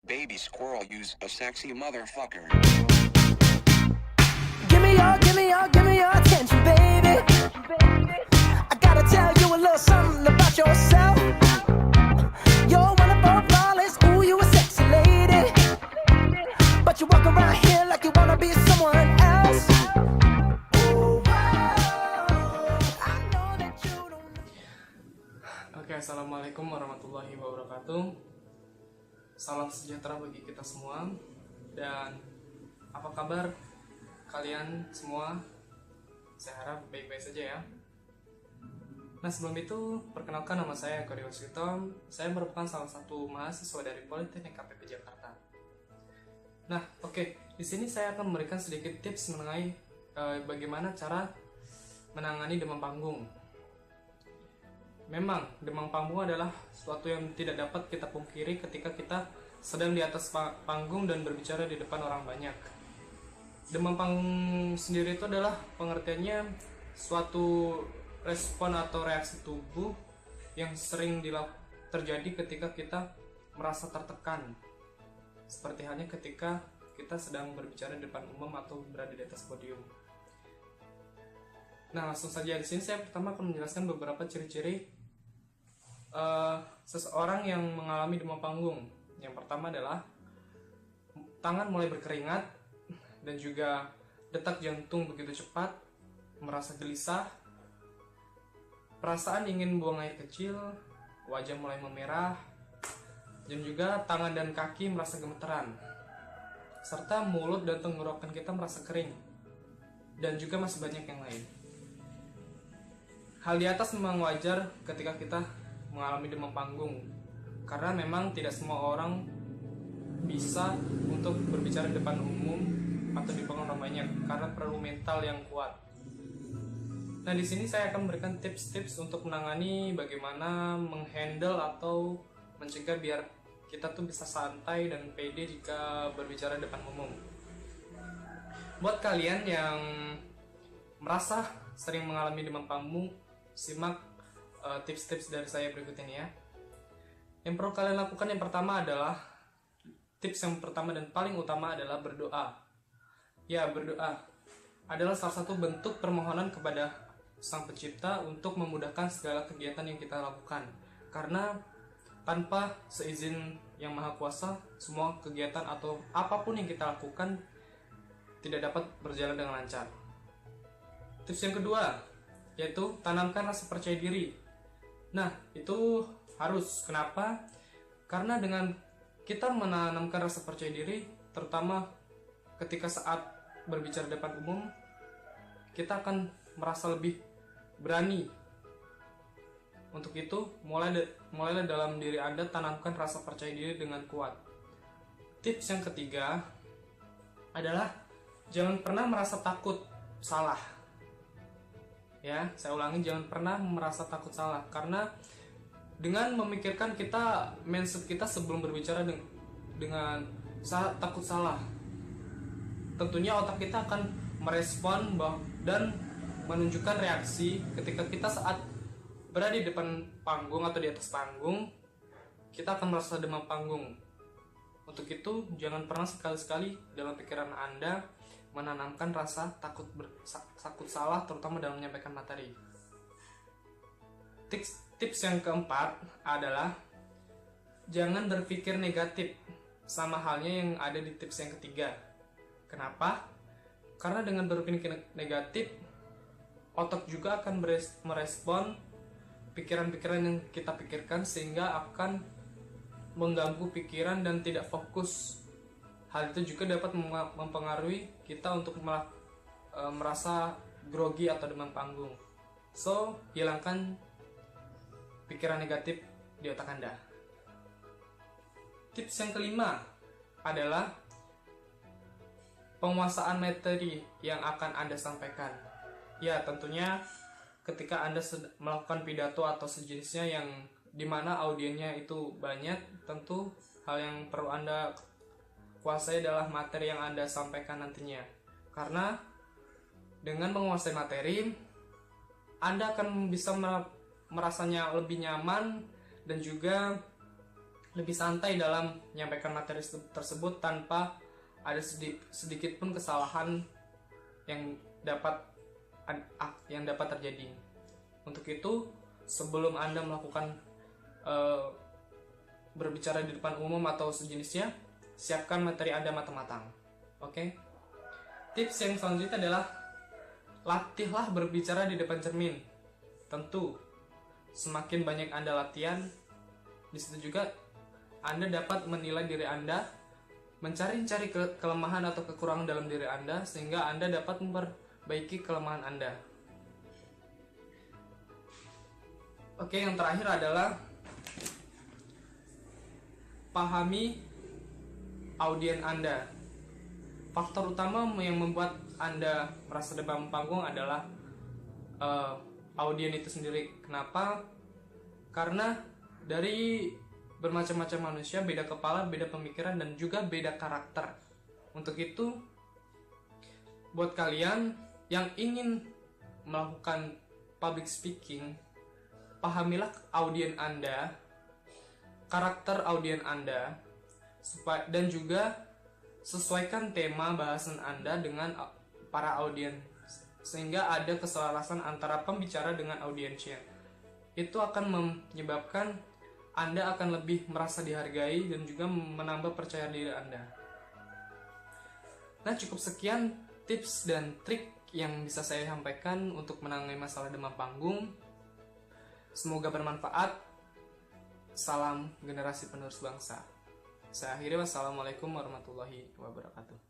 Baby squirrel use a sexy motherfucker. Give me your attention, baby. I gotta tell you a little something about yourself. You're wonderful, flawless, ooh, you a sexy lady. But you walk around here like you wanna be someone else. Ooh, I know that you don't know. Oke, assalamualaikum warahmatullahi wabarakatuh. Salam sejahtera bagi kita semua. Dan apa kabar kalian semua? Saya harap baik-baik saja ya. Nah, sebelum itu perkenalkan, nama saya Eko Dewa Sutom. Saya merupakan salah satu mahasiswa dari Politeknik KPP Jakarta. Nah, oke, di sini saya akan memberikan sedikit tips mengenai bagaimana cara menangani demam panggung. Memang, demam panggung adalah suatu yang tidak dapat kita pungkiri ketika kita sedang di atas panggung dan berbicara di depan orang banyak. Demam panggung sendiri itu adalah pengertiannya suatu respon atau reaksi tubuh yang sering terjadi ketika kita merasa tertekan. Seperti halnya ketika kita sedang berbicara di depan umum atau berada di atas podium. Nah, langsung saja di sini saya pertama akan menjelaskan beberapa ciri-ciri seseorang yang mengalami demam panggung. Yang pertama adalah tangan mulai berkeringat dan juga detak jantung begitu cepat, merasa gelisah, perasaan ingin buang air kecil, wajah mulai memerah, dan juga tangan dan kaki merasa gemeteran, serta mulut dan tenggorokan kita merasa kering, dan juga masih banyak yang lain. Hal di atas memang wajar ketika kita mengalami demam panggung, karena memang tidak semua orang bisa untuk berbicara di depan umum atau di depan orang banyak, karena perlu mental yang kuat. Nah, di sini saya akan memberikan tips-tips untuk menangani bagaimana menghandle atau mencegah biar kita tuh bisa santai dan pede jika berbicara di depan umum. Buat kalian yang merasa sering mengalami demam panggung, simak tips-tips dari saya berikut ini ya. Yang perlu kalian lakukan yang pertama adalah, tips yang pertama dan paling utama adalah berdoa. Ya, berdoa adalah salah satu bentuk permohonan kepada Sang Pencipta untuk memudahkan segala kegiatan yang kita lakukan. Karena tanpa seizin Yang Maha Kuasa, semua kegiatan atau apapun yang kita lakukan tidak dapat berjalan dengan lancar. Tips yang kedua yaitu tanamkan rasa percaya diri. Nah, itu harus. Kenapa? Karena dengan kita menanamkan rasa percaya diri, terutama ketika saat berbicara di depan umum, kita akan merasa lebih berani. Untuk itu, mulailah dalam diri Anda tanamkan rasa percaya diri dengan kuat. Tips yang ketiga adalah jangan pernah merasa takut salah. Ya, saya ulangi, jangan pernah merasa takut salah, karena dengan memikirkan mindset kita sebelum berbicara dengan takut salah, tentunya otak kita akan merespon dan menunjukkan reaksi ketika kita saat berada di depan panggung atau di atas panggung, kita akan merasa demam panggung. Untuk itu, jangan pernah sekali-sekali dalam pikiran Anda menanamkan rasa takut salah, terutama dalam menyampaikan materi. Tips yang keempat adalah jangan berpikir negatif, sama halnya yang ada di tips yang ketiga. Kenapa? Karena dengan berpikir negatif, otak juga akan merespon pikiran-pikiran yang kita pikirkan, sehingga akan mengganggu pikiran dan tidak fokus. Hal itu juga dapat mempengaruhi kita untuk merasa grogi atau demam panggung. So, hilangkan pikiran negatif di otak Anda. Tips yang kelima adalah penguasaan materi yang akan Anda sampaikan. Ya, tentunya ketika Anda melakukan pidato atau sejenisnya yang dimana audiennya itu banyak, tentu hal yang perlu Anda kuasai adalah materi yang Anda sampaikan nantinya. Karena dengan menguasai materi, Anda akan bisa merasanya lebih nyaman dan juga lebih santai dalam menyampaikan materi tersebut tanpa ada sedikit pun kesalahan yang dapat terjadi. Untuk itu, sebelum Anda melakukan berbicara di depan umum atau sejenisnya, siapkan materi Anda matang-matang. Oke? Tips yang selanjutnya adalah latihlah berbicara di depan cermin. Tentu, semakin banyak Anda latihan, di situ juga Anda dapat menilai diri Anda, mencari-cari kelemahan atau kekurangan dalam diri Anda, sehingga Anda dapat memperbaiki kelemahan Anda. Oke, yang terakhir adalah pahami audien Anda. Faktor utama yang membuat Anda merasa demam panggung adalah audien itu sendiri. Kenapa? Karena dari bermacam-macam manusia, beda kepala, beda pemikiran, dan juga beda karakter. Untuk itu, buat kalian yang ingin melakukan public speaking, pahamilah audien Anda, karakter audien Anda, dan juga sesuaikan tema bahasan Anda dengan para audien, sehingga ada keselarasan antara pembicara dengan audiensnya. Itu akan menyebabkan Anda akan lebih merasa dihargai dan juga menambah percaya diri Anda. Nah, cukup sekian tips dan trik yang bisa saya sampaikan untuk menangani masalah demam panggung. Semoga bermanfaat. Salam generasi penerus bangsa. Saya akhiri, wassalamualaikum warahmatullahi wabarakatuh.